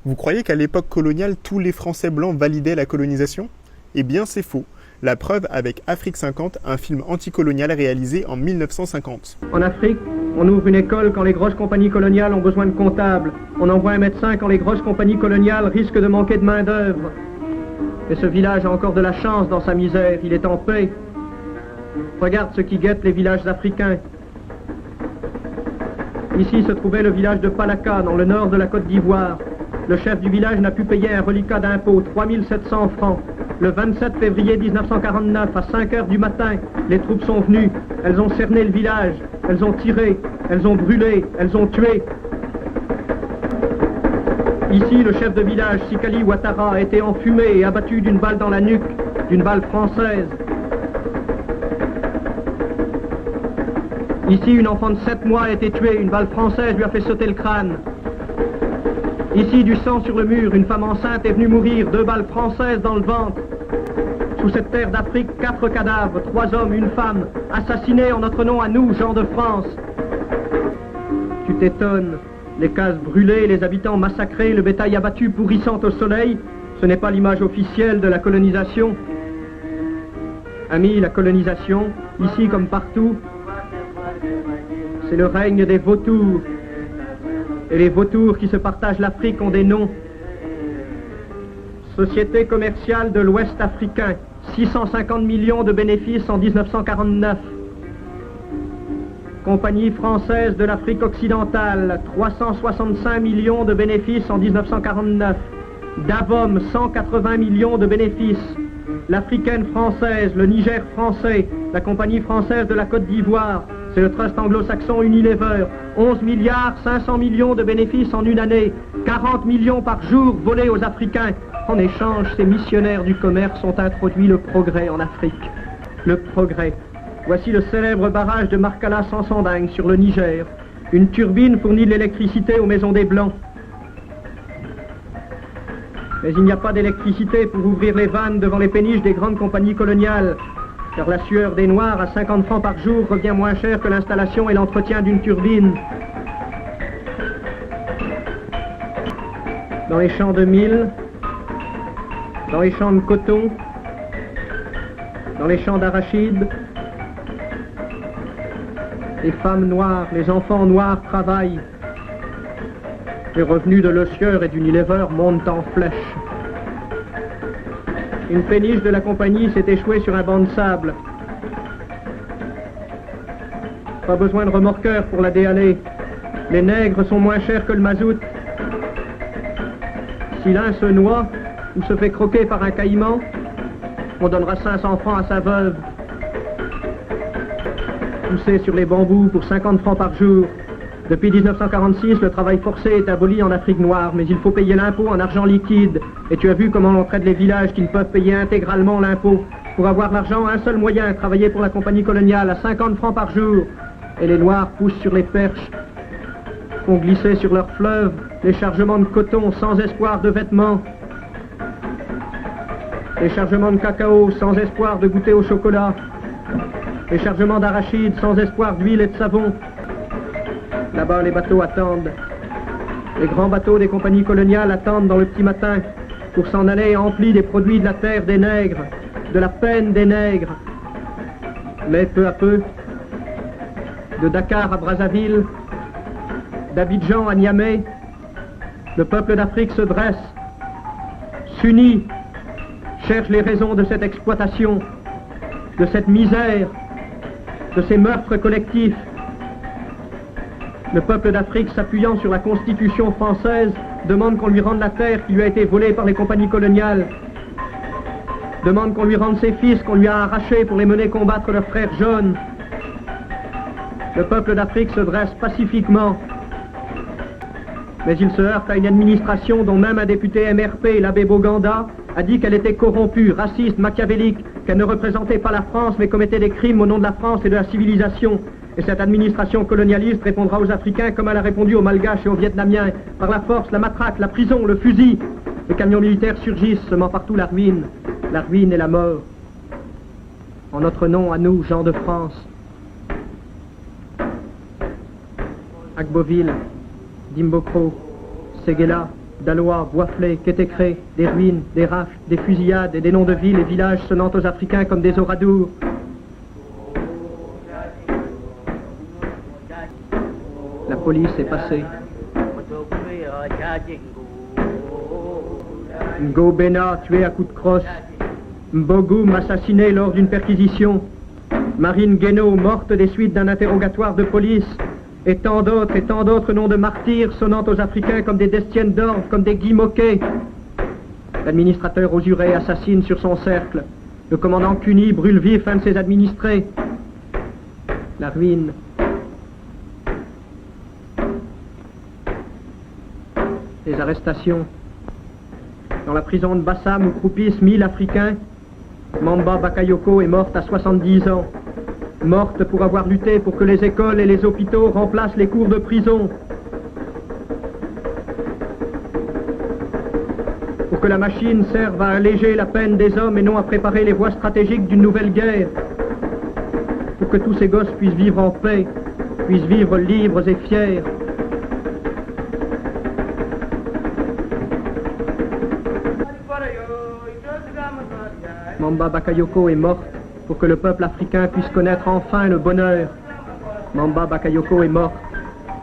Vous croyez qu'à l'époque coloniale, tous les Français blancs validaient la colonisation? Eh bien, c'est faux. La preuve avec Afrique 50, un film anticolonial réalisé en 1950. En Afrique, on ouvre une école quand les grosses compagnies coloniales ont besoin de comptables. On envoie un médecin quand les grosses compagnies coloniales risquent de manquer de main-d'œuvre. Et ce village a encore de la chance dans sa misère, il est en paix. Regarde ce qui guette les villages africains. Ici se trouvait le village de Palaka, dans le nord de la Côte d'Ivoire. Le chef du village n'a pu payer un reliquat d'impôt, 3700 francs. Le 27 février 1949, à 5 heures du matin, les troupes sont venues. Elles ont cerné le village, elles ont tiré, elles ont brûlé, elles ont tué. Ici, le chef de village, Sikali Ouattara, a été enfumé et abattu d'une balle dans la nuque, d'une balle française. Ici, une enfant de 7 mois a été tuée, une balle française lui a fait sauter le crâne. Ici, du sang sur le mur, une femme enceinte est venue mourir, 2 balles françaises dans le ventre. Sous cette terre d'Afrique, 4 cadavres, 3 hommes, une femme, assassinés en notre nom à nous, gens de France. Tu t'étonnes, les cases brûlées, les habitants massacrés, le bétail abattu pourrissant au soleil, ce n'est pas l'image officielle de la colonisation. Amis, la colonisation, ici comme partout, c'est le règne des vautours. Et les vautours qui se partagent l'Afrique ont des noms. Société commerciale de l'Ouest africain, 650 millions de bénéfices en 1949. Compagnie française de l'Afrique occidentale, 365 millions de bénéfices en 1949. Davom, 180 millions de bénéfices. L'Africaine française, le Niger français, la Compagnie française de la Côte d'Ivoire, c'est le trust anglo-saxon Unilever, 11 milliards 500 millions de bénéfices en une année, 40 millions par jour volés aux Africains. En échange, ces missionnaires du commerce ont introduit le progrès en Afrique. Le progrès. Voici le célèbre barrage de Markala Sansanding sur le Niger. Une turbine fournit de l'électricité aux maisons des Blancs. Mais il n'y a pas d'électricité pour ouvrir les vannes devant les péniches des grandes compagnies coloniales. Car la sueur des Noirs à 50 francs par jour revient moins cher que l'installation et l'entretien d'une turbine. Dans les champs de mil, dans les champs de coton, dans les champs d'arachide, les femmes noires, les enfants noirs travaillent. Les revenus de l'Ossieur et d'Unilever montent en flèche. Une péniche de la compagnie s'est échouée sur un banc de sable. Pas besoin de remorqueur pour la déhaler. Les nègres sont moins chers que le mazout. Si l'un se noie ou se fait croquer par un caïman, on donnera 500 francs à sa veuve. Poussé sur les bambous pour 50 francs par jour. Depuis 1946, le travail forcé est aboli en Afrique noire, mais il faut payer l'impôt en argent liquide. Et tu as vu comment on traite les villages qui ne peuvent payer intégralement l'impôt. Pour avoir l'argent, un seul moyen, travailler pour la compagnie coloniale à 50 francs par jour. Et les Noirs poussent sur les perches, font glisser sur leurs fleuves les chargements de coton sans espoir de vêtements. Les chargements de cacao sans espoir de goûter au chocolat. Les chargements d'arachide sans espoir d'huile et de savon. Là-bas, les bateaux attendent. Les grands bateaux des compagnies coloniales attendent dans le petit matin pour s'en aller emplis des produits de la terre des nègres, de la peine des nègres. Mais peu à peu, de Dakar à Brazzaville, d'Abidjan à Niamey, le peuple d'Afrique se dresse, s'unit, cherche les raisons de cette exploitation, de cette misère, de ces meurtres collectifs. Le peuple d'Afrique, s'appuyant sur la Constitution française, demande qu'on lui rende la terre qui lui a été volée par les compagnies coloniales. Demande qu'on lui rende ses fils qu'on lui a arrachés pour les mener combattre leurs frères jaunes. Le peuple d'Afrique se dresse pacifiquement. Mais il se heurte à une administration dont même un député MRP, l'abbé Boganda, a dit qu'elle était corrompue, raciste, machiavélique, qu'elle ne représentait pas la France mais commettait des crimes au nom de la France et de la civilisation. Et cette administration colonialiste répondra aux Africains comme elle a répondu aux Malgaches et aux Vietnamiens, par la force, la matraque, la prison, le fusil. Les camions militaires surgissent, semant partout la ruine et la mort. En notre nom, à nous, gens de France. Agboville, Dimbokro, Séguéla, Dalois, Boisflé, Quétécré, des ruines, des rafles, des fusillades et des noms de villes et villages sonnant aux Africains comme des oradours. La police est passée. Ngo Bena tué à coups de crosse. Mbogoum assassiné lors d'une perquisition. Marine Guénaud morte des suites d'un interrogatoire de police. Et tant d'autres noms de martyrs sonnant aux Africains comme des Destiennes d'Orve, comme des Guy Moquet. L'administrateur Osuré assassine sur son cercle. Le commandant Cuny brûle vif un de ses administrés. La ruine. Les arrestations. Dans la prison de Bassam où croupissent 1000 Africains, Mamba Bakayoko est morte à 70 ans. Morte pour avoir lutté pour que les écoles et les hôpitaux remplacent les cours de prison. Pour que la machine serve à alléger la peine des hommes et non à préparer les voies stratégiques d'une nouvelle guerre. Pour que tous ces gosses puissent vivre en paix, puissent vivre libres et fiers. Mamba Bakayoko est morte pour que le peuple africain puisse connaître enfin le bonheur. Mamba Bakayoko est morte,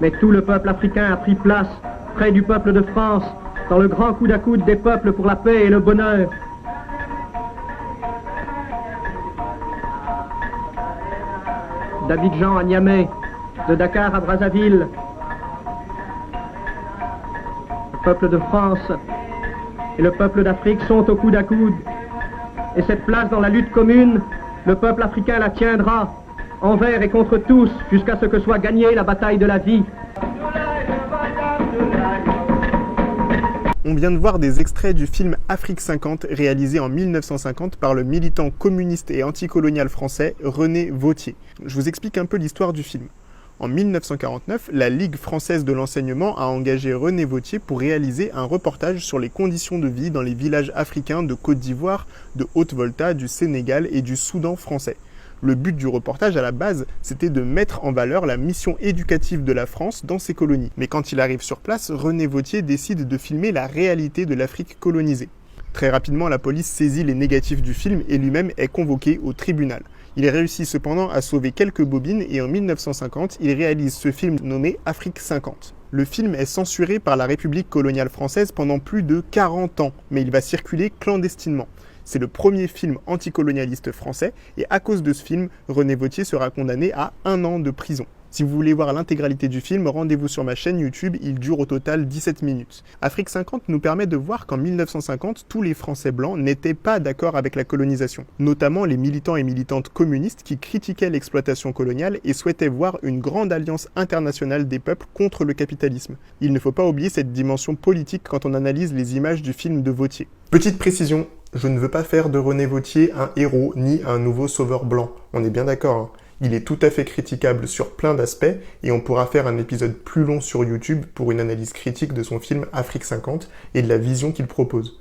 mais tout le peuple africain a pris place près du peuple de France, dans le grand coude à coude des peuples pour la paix et le bonheur. D'Abidjan à Niamey, de Dakar à Brazzaville, le peuple de France et le peuple d'Afrique sont au coude à coude. Et cette place dans la lutte commune, le peuple africain la tiendra, envers et contre tous, jusqu'à ce que soit gagnée la bataille de la vie. On vient de voir des extraits du film Afrique 50, réalisé en 1950 par le militant communiste et anticolonial français René Vauthier. Je vous explique un peu l'histoire du film. En 1949, la Ligue française de l'enseignement a engagé René Vauthier pour réaliser un reportage sur les conditions de vie dans les villages africains de Côte d'Ivoire, de Haute-Volta, du Sénégal et du Soudan français. Le but du reportage à la base, c'était de mettre en valeur la mission éducative de la France dans ses colonies. Mais quand il arrive sur place, René Vauthier décide de filmer la réalité de l'Afrique colonisée. Très rapidement, la police saisit les négatifs du film et lui-même est convoqué au tribunal. Il réussit cependant à sauver quelques bobines et en 1950, il réalise ce film nommé Afrique 50. Le film est censuré par la République coloniale française pendant plus de 40 ans, mais il va circuler clandestinement. C'est le premier film anticolonialiste français et à cause de ce film, René Vauthier sera condamné à 1 an de prison. Si vous voulez voir l'intégralité du film, rendez-vous sur ma chaîne YouTube, il dure au total 17 minutes. Afrique 50 nous permet de voir qu'en 1950, tous les Français blancs n'étaient pas d'accord avec la colonisation, notamment les militants et militantes communistes qui critiquaient l'exploitation coloniale et souhaitaient voir une grande alliance internationale des peuples contre le capitalisme. Il ne faut pas oublier cette dimension politique quand on analyse les images du film de Vauthier. Petite précision, je ne veux pas faire de René Vauthier un héros ni un nouveau sauveur blanc, on est bien d'accord, hein. Il est tout à fait critiquable sur plein d'aspects et on pourra faire un épisode plus long sur YouTube pour une analyse critique de son film Afrique 50 et de la vision qu'il propose.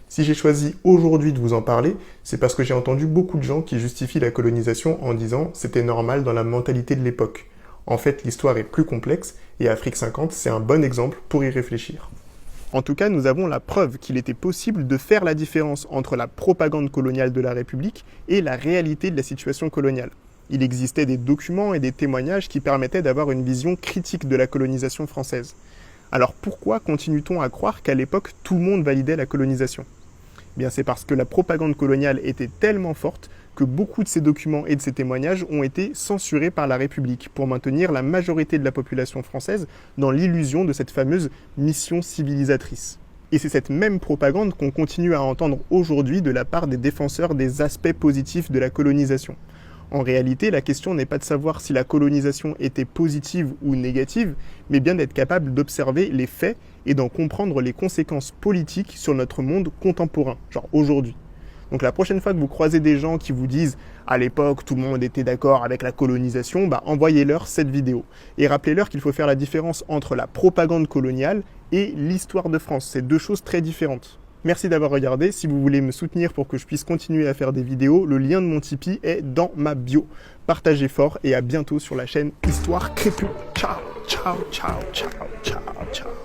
Si j'ai choisi aujourd'hui de vous en parler, c'est parce que j'ai entendu beaucoup de gens qui justifient la colonisation en disant « c'était normal dans la mentalité de l'époque ». En fait, l'histoire est plus complexe et Afrique 50, c'est un bon exemple pour y réfléchir. En tout cas, nous avons la preuve qu'il était possible de faire la différence entre la propagande coloniale de la République et la réalité de la situation coloniale. Il existait des documents et des témoignages qui permettaient d'avoir une vision critique de la colonisation française. Alors pourquoi continue-t-on à croire qu'à l'époque, tout le monde validait la colonisation ? Bien, c'est parce que la propagande coloniale était tellement forte que beaucoup de ces documents et de ces témoignages ont été censurés par la République pour maintenir la majorité de la population française dans l'illusion de cette fameuse mission civilisatrice. Et c'est cette même propagande qu'on continue à entendre aujourd'hui de la part des défenseurs des aspects positifs de la colonisation. En réalité, la question n'est pas de savoir si la colonisation était positive ou négative, mais bien d'être capable d'observer les faits et d'en comprendre les conséquences politiques sur notre monde contemporain, genre aujourd'hui. Donc la prochaine fois que vous croisez des gens qui vous disent « à l'époque, tout le monde était d'accord avec la colonisation », envoyez-leur cette vidéo. Et rappelez-leur qu'il faut faire la différence entre la propagande coloniale et l'histoire de France. C'est deux choses très différentes. Merci d'avoir regardé. Si vous voulez me soutenir pour que je puisse continuer à faire des vidéos, le lien de mon Tipeee est dans ma bio. Partagez fort et à bientôt sur la chaîne Histoire Crépue. Ciao, ciao, ciao, ciao, ciao, ciao.